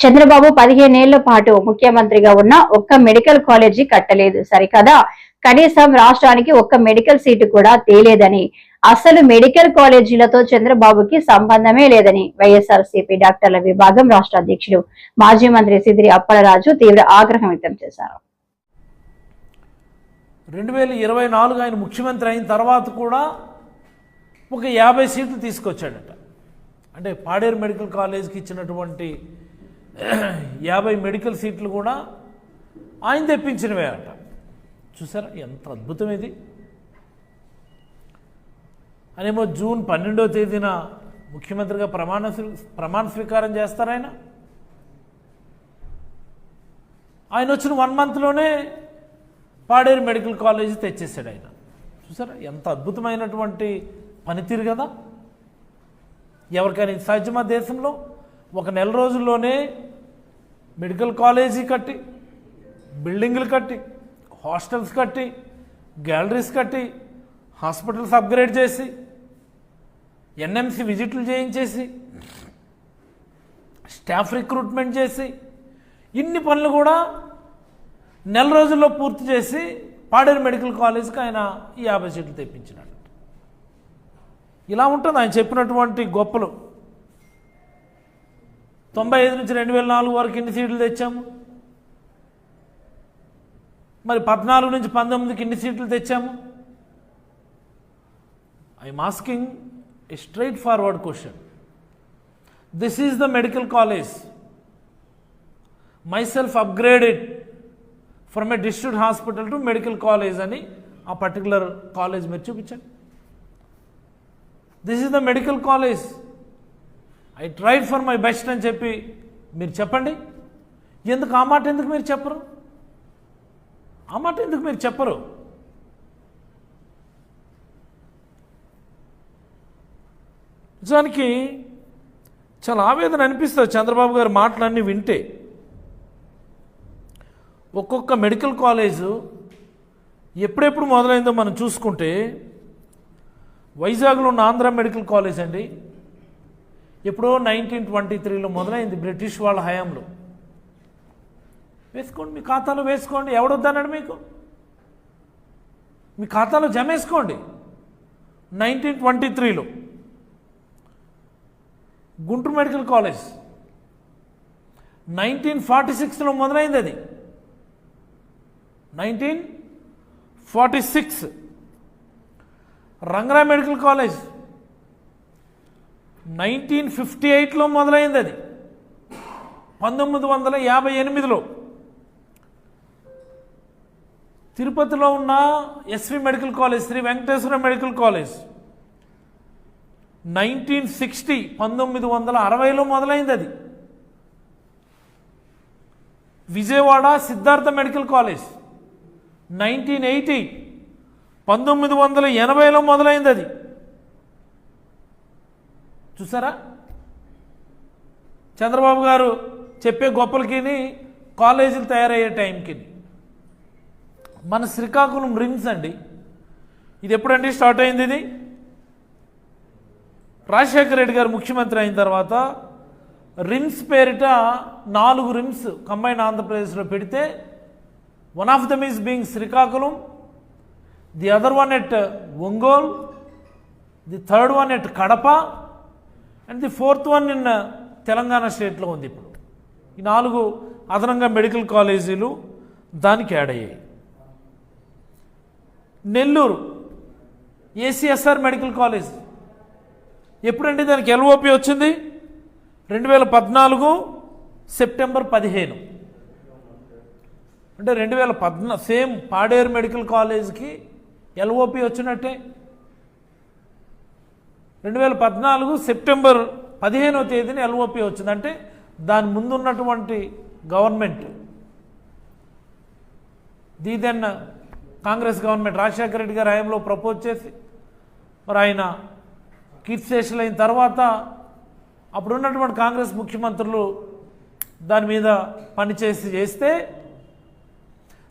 చంద్రబాబు 15 ఏళ్ల పాటు ముఖ్యమంత్రిగా ఉన్న ఒక్క మెడికల్ కాలేజీ కట్టలేదు సరికదా, కనీసం రాష్ట్రానికి ఒక్క మెడికల్ సీటు కూడా తేలేదని, అసలు మెడికల్ కాలేజీలతో చంద్రబాబుకి సంబంధమే లేదని వైఎస్ఆర్సీపీ డాక్టర్ల విభాగం రాష్ట్ర అధ్యక్షుడు మాజీ మంత్రి సిద్దిరి అప్పలరాజు తీవ్ర ఆగ్రహం వ్యక్తం చేశారు. 2024 ఆయన ముఖ్యమంత్రి అయిన తర్వాత కూడా ఒక 50 సీట్లు తీసుకొచ్చాడట. అంటే పాడేరు మెడికల్ కాలేజ్కి ఇచ్చినటువంటి 50 మెడికల్ సీట్లు కూడా ఆయన తెప్పించినవే అట. చూసారా ఎంత అద్భుతం ఇది. అనేమో జూన్ 12వ తేదీన ముఖ్యమంత్రిగా ప్రమాణ స్వీకారం చేస్తారు. ఆయన వచ్చిన 1 మంత్లోనే పాడేరు మెడికల్ కాలేజ్ తెచ్చేసాడు ఆయన. చూసారా ఎంత అద్భుతమైనటువంటి పనితీరు కదా. ఎవరికైనా సాధ్యమా దేశంలో? ఒక నెల రోజుల్లోనే మెడికల్ కాలేజీ కట్టి, బిల్డింగులు కట్టి, హాస్టల్స్ కట్టి, గ్యాలరీస్ కట్టి, హాస్పిటల్స్ అప్గ్రేడ్ చేసి, ఎన్ఎంసి విజిట్లు చేయించేసి, స్టాఫ్ రిక్రూట్మెంట్ చేసి, ఇన్ని పనులు కూడా నెల రోజుల్లో పూర్తి చేసి పాడేరు మెడికల్ కాలేజ్కి ఆయన ఈ 50 సీట్లు తెప్పించినాడు. ఇలా ఉంటుంది ఆయన చెప్పినటువంటి గొప్పలు. 95 నుంచి 2004 వరకు ఎన్ని సీట్లు తెచ్చాము, మరి 14 నుంచి 19కి ఎన్ని సీట్లు తెచ్చాము? I'm asking a straight forward question. This is the medical college myself upgraded from a district hospital to medical college అని ఆ పర్టికులర్ కాలేజ్ మీరు చూపించండి. This is the medical college, I tried for my best అని చెప్పి మీరు చెప్పండి. ఎందుకు ఆ మాట ఎందుకు మీరు చెప్పరు? ఆ మాట ఎందుకు మీరు చెప్పరు? నిజానికి చాలా ఆవేదన అనిపిస్తుంది చంద్రబాబు గారి మాటలన్నీ వింటే. ఒక్కొక్క మెడికల్ కాలేజు ఎప్పుడెప్పుడు మొదలైందో మనం చూసుకుంటే, వైజాగ్లో ఉన్న ఆంధ్ర మెడికల్ కాలేజ్ అండి ఎప్పుడో 1923లో మొదలైంది, బ్రిటిష్ వాళ్ళ హయాంలో. వేసుకోండి, మీ ఖాతాలో వేసుకోండి, ఎవడొద్దన్నాడు మీకు? మీ ఖాతాలో జమ వేసుకోండి. 1923లో గుంటూరు మెడికల్ కాలేజ్ 1946లో మొదలైంది. అది 1946. రంగరా మెడికల్ కాలేజ్ 1958లో మొదలైంది. అది 1958లో. తిరుపతిలో ఉన్న S V medical college, Shri Venkateswara medical college 1960 1960లో మొదలైంది. అది విజయవాడ సిద్ధార్థ మెడికల్ కాలేజ్ 1980 1980లో మొదలైంది. అది చూసారా చంద్రబాబు గారు చెప్పే గొప్పలకి కాలేజీలు తయారయ్యే టైంకి. మన శ్రీకాకుళం రిమ్స్ అండి, ఇది ఎప్పుడండి స్టార్ట్ అయింది? ఇది రాజశేఖర రెడ్డి గారు ముఖ్యమంత్రి అయిన తర్వాత రిమ్స్ పేరిట 4 రిమ్స్ కంబైన్ ఆంధ్రప్రదేశ్లో పెడితే, one of them is being Srikakulam, the other one at Ongole, the third one at Kadapa, and the 4th one in Telangana స్టేట్లో ఉంది. ఇప్పుడు ఈ 4 అదనంగా మెడికల్ కాలేజీలు దానికి యాడ్ అయ్యాయి. నెల్లూరు ఏసీఎస్ఆర్ మెడికల్ కాలేజ్ ఎప్పుడండి దానికి ఎల్ఓపి వచ్చింది? 2014 సెప్టెంబర్ 15. అంటే 2014 సేమ్ పాడేరు మెడికల్ కాలేజ్కి ఎల్ఓపి వచ్చినట్టే. 2014 సెప్టెంబర్ 15వ తేదీన ఎల్ఓపి వచ్చింది. అంటే దాని ముందున్నటువంటి government, then Congress government Rajasekhara Reddy గారి హయాంలో ప్రపోజ్ చేసి, మరి ఆయన కీర్తిశేషులు అయిన తర్వాత అప్పుడున్నటువంటి కాంగ్రెస్ ముఖ్యమంత్రులు దాని మీద పనిచేసి చేస్తే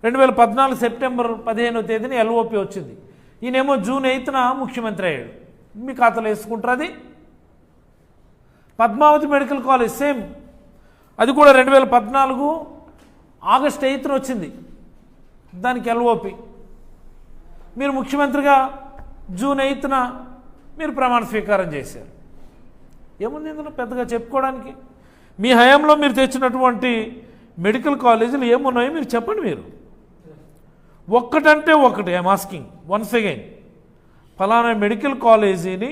2014 సెప్టెంబర్ 15వ తేదీన ఎల్ఓపి వచ్చింది. ఈయనేమో జూన్ 8న ముఖ్యమంత్రి అయ్యాడు. మీ ఖాతాలో వేసుకుంటారు. అది పద్మావతి మెడికల్ కాలేజ్ సేమ్ అది కూడా 2014 ఆగస్టు 8న వచ్చింది దానికి ఎల్ఓపి. మీరు ముఖ్యమంత్రిగా జూన్ 8న మీరు ప్రమాణ స్వీకారం చేశారు. ఏముంది ఇందులో పెద్దగా చెప్పుకోవడానికి? మీ హయాంలో మీరు తెచ్చినటువంటి మెడికల్ కాలేజీలు ఏమున్నాయో మీరు చెప్పండి. మీరు ఒక్కటంటే ఒకటి, ఐఎమ్ ఆస్కింగ్ వన్స్ అగైన్, ఫలానా మెడికల్ కాలేజీని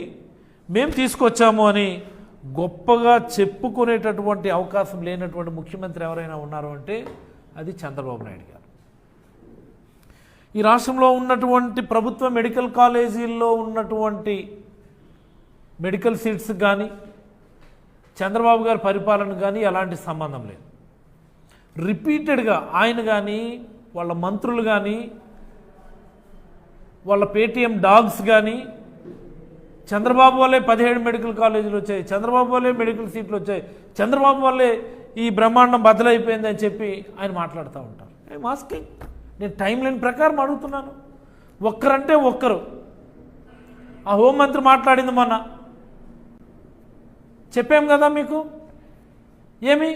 మేము తీసుకొచ్చాము అని గొప్పగా చెప్పుకునేటటువంటి అవకాశం లేనటువంటి ముఖ్యమంత్రి ఎవరైనా ఉన్నారు అంటే అది చంద్రబాబు నాయుడు గారు. ఈ రాష్ట్రంలో ఉన్నటువంటి ప్రభుత్వ మెడికల్ కాలేజీల్లో ఉన్నటువంటి మెడికల్ సీట్స్ కానీ చంద్రబాబు గారి పరిపాలన కానీ ఎలాంటి సంబంధం లేదు. రిపీటెడ్గా ఆయన కానీ వాళ్ళ మంత్రులు కానీ వాళ్ళ పేటీఎం డాగ్స్ కానీ చంద్రబాబు వల్లే 17 మెడికల్ కాలేజీలు వచ్చాయి, చంద్రబాబు వల్లే మెడికల్ సీట్లు వచ్చాయి, చంద్రబాబు వల్లే ఈ బ్రహ్మాండం బద్దలైపోయింది అని చెప్పి ఆయన మాట్లాడుతూ ఉంటారు. ఐఎమ్ ఆస్కింగ్, నేను టైం లైన్ ప్రకారం అడుగుతున్నాను. ఒక్కరంటే ఒక్కరు. ఆ హోంమంత్రి మాట్లాడింది మొన్న చెప్పాం కదా మీకు. ఏమి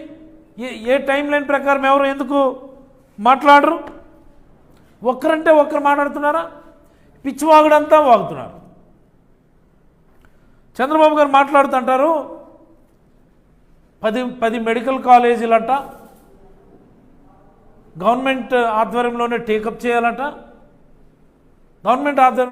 ఏ టైం లైన్ ప్రకారం ఎవరు ఎందుకు మాట్లాడరు? ఒక్కరంటే ఒక్కరు మాట్లాడుతున్నారా? పిచ్చివాగుడంతా వాగుతున్నారు. చంద్రబాబు గారు మాట్లాడుతుంటారు 10 మెడికల్ కాలేజీలట గవర్నమెంట్ ఆధ్వర్యంలోనే టేకప్ చేయాలట, గవర్నమెంట్ ఆధ్వర్యం